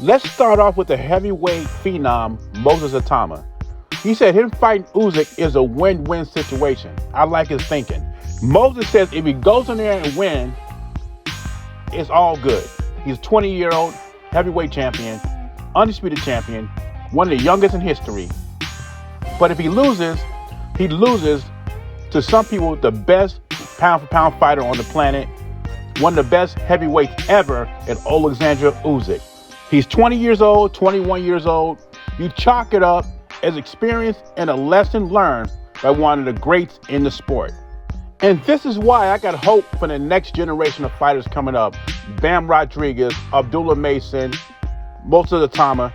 Let's start off with the heavyweight phenom, Moses Itauma. He said him fighting Uysk is a win-win situation. I like his thinking. Moses says if he goes in there and wins, it's all good. He's a 20-year-old heavyweight champion, undisputed champion, one of the youngest in history. But if he loses to some people the best pound-for-pound fighter on the planet, one of the best heavyweights ever in Alexander Uysk. He's 20 years old, 21 years old. You chalk it up as experience and a lesson learned by one of the greats in the sport. And this is why I got hope for the next generation of fighters coming up. Bam Rodriguez, Abdullah Mason, Moses Itauma,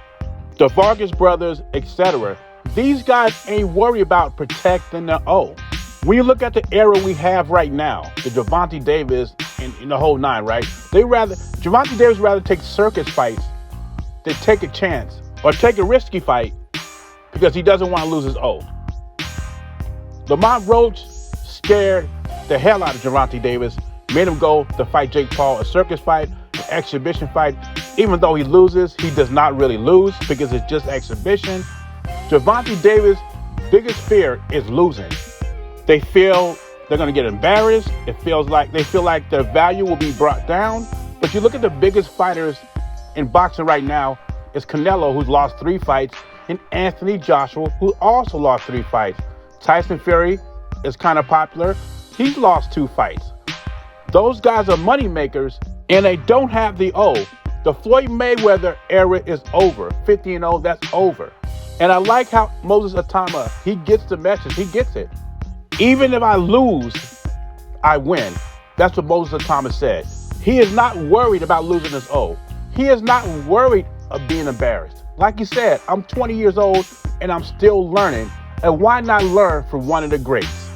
the Vargas brothers, etc. These guys ain't worried about protecting the O. When you look at the era we have right now, the Gervonta Davis and the whole nine, right? Gervonta Davis rather take circus fights than take a chance or take a risky fight because he doesn't want to lose his O. Lamont Roach scared the hell out of Gervonta Davis, made him go to fight Jake Paul, a circus fight, an exhibition fight. Even though he loses, he does not really lose because it's just exhibition. Gervonta Davis' biggest fear is losing. They feel they're going to get embarrassed. They feel like their value will be brought down. But you look at the biggest fighters in boxing right now, it's Canelo, who's lost 3 fights, and Anthony Joshua, who also lost 3 fights. Tyson Fury is kind of popular. He's lost 2 fights. Those guys are money makers, and they don't have the O. The Floyd Mayweather era is over. 50-0, that's over. And I like how Moses Itauma, he gets the message. He gets it. Even if I lose, I win. That's what Moses Itauma said. He is not worried about losing his O. He is not worried of being embarrassed. Like you said, I'm 20 years old and I'm still learning. And why not learn from one of the greats?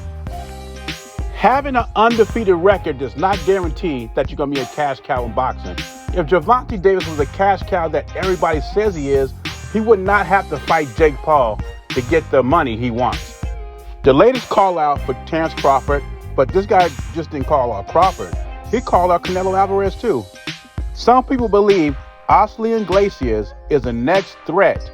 Having an undefeated record does not guarantee that you're going to be a cash cow in boxing. If Gervonta Davis was a cash cow that everybody says he is, he would not have to fight Jake Paul to get the money he wants. The latest call out for Terence Crawford, but this guy just didn't call out Crawford. He called out Canelo Alvarez too. Some people believe Osley Inglesias is the next threat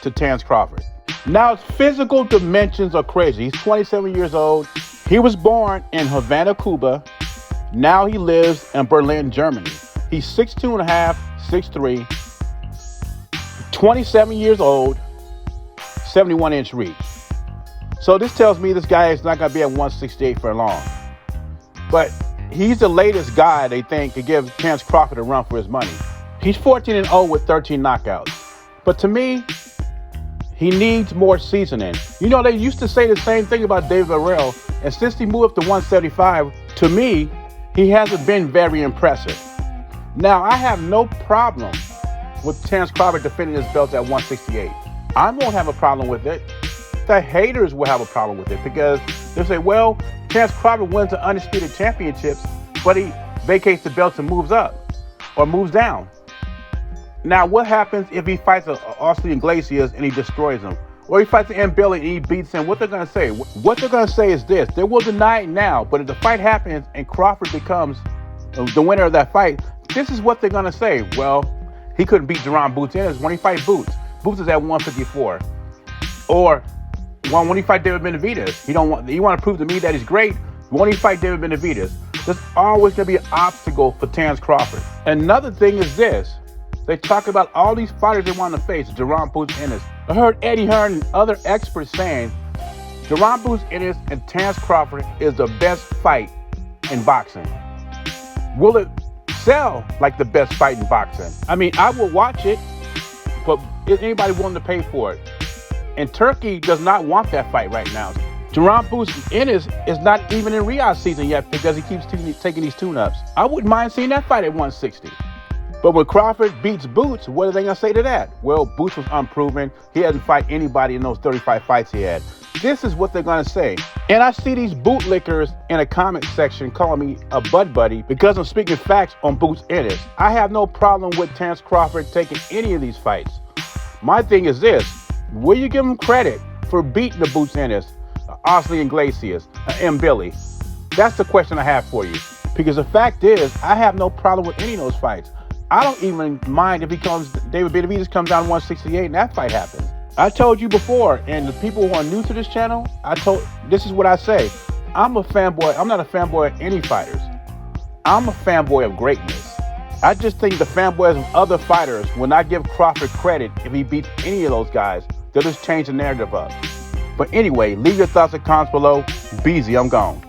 to Terence Crawford. Now his physical dimensions are crazy. He's 27 years old. He was born in Havana, Cuba. Now he lives in Berlin, Germany. He's 6'2.5", 6'3", 27 years old, 71-inch reach. So this tells me this guy is not going to be at 168 for long. But he's the latest guy they think could give Terence Crawford a run for his money. He's 14-0 with 13 knockouts. But to me, he needs more seasoning. You know, they used to say the same thing about David Burrell. And since he moved up to 175, to me, he hasn't been very impressive. Now, I have no problem with Terence Crawford defending his belt at 168. I won't have a problem with it. The haters will have a problem with it because they'll say, well, Terence Crawford wins the undisputed championships, but he vacates the belts and moves up or moves down. Now, what happens if he fights Osley Inglesias and he destroys him? Or he fights an Billy and he beats him? What they're going to say? What they're going to say is this. They will deny it now, but if the fight happens and Crawford becomes the winner of that fight, this is what they're going to say. Well, he couldn't beat Jerome Boots Ennis when he fight Boots. Boots is at 154. Or when he fight David Benavidez, you want to prove to me that he's great. When he fight David Benavidez, there's always going to be an obstacle for Terence Crawford. Another thing is this. They talk about all these fighters they want to face, Jerome Boots Ennis. I heard Eddie Hearn and other experts saying Jerome Boots Ennis and Terence Crawford is the best fight in boxing. Will it sell like the best fight in boxing? I mean, I will watch it, but is anybody willing to pay for it? And Turkey does not want that fight right now. Jerome Boots Ennis is not even in Riyadh season yet because he keeps taking these tune-ups. I wouldn't mind seeing that fight at 160. But when Crawford beats Boots, what are they going to say to that? Well, Boots was unproven. He hasn't fight anybody in those 35 fights he had. This is what they're going to say. And I see these bootlickers in a comment section calling me a bud buddy because I'm speaking facts on Boots Ennis. I have no problem with Terence Crawford taking any of these fights. My thing is this. Will you give him credit for beating the Boots Ennis, Osley Inglesias, and Billy? That's the question I have for you. Because the fact is, I have no problem with any of those fights. I don't even mind if David Benavidez comes down 168 and that fight happens. I told you before, and the people who are new to this channel, this is what I say. I'm a fanboy. I'm not a fanboy of any fighters. I'm a fanboy of greatness. I just think the fanboys of other fighters will not give Crawford credit if he beats any of those guys. They'll just change the narrative up. But anyway, leave your thoughts and comments below. Beezy, I'm gone.